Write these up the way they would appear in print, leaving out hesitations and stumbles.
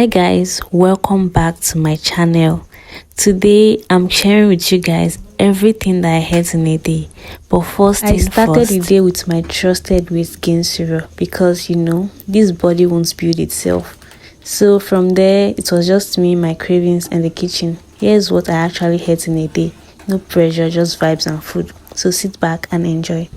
Guys, welcome back to my channel. Today I'm sharing with you guys everything that I ate in a day. But first, I started the day with my trusted weight gain cereal because this body won't build itself. So from there, it was just me, my cravings, and the kitchen. Here's what I actually ate in a day. No pressure, just vibes and food. So sit back and enjoy.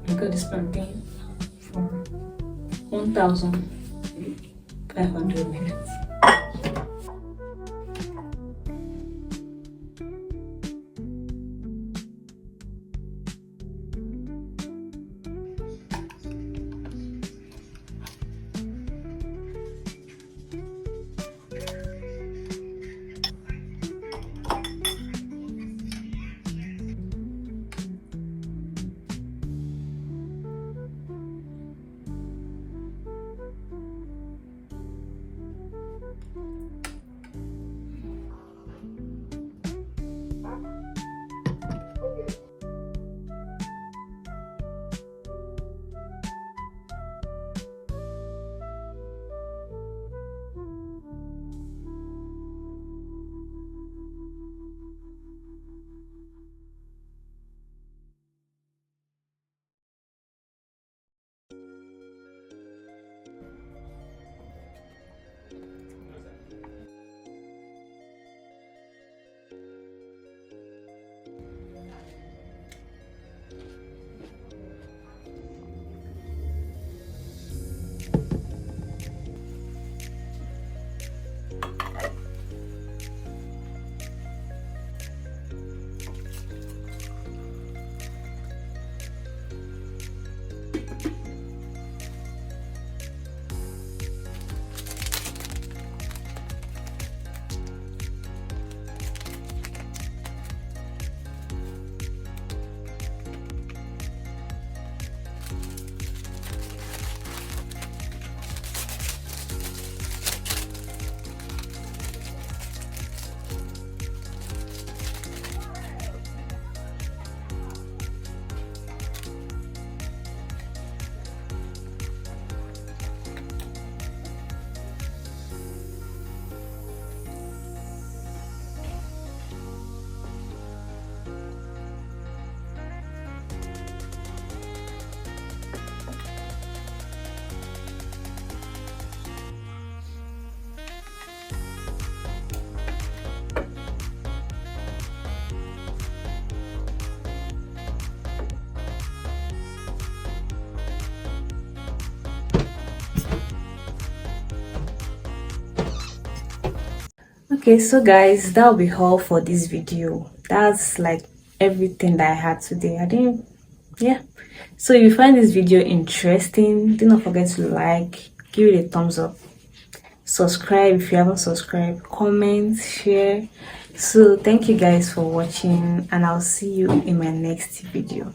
I got this plantain for 1,500 minutes. Okay, so guys, that'll be all for this video. That's like everything that I had today. Yeah. So if you find this video interesting, do not forget to like, give it a thumbs up, subscribe if you haven't subscribed, comment, share. So thank you guys for watching, and I'll see you in my next video.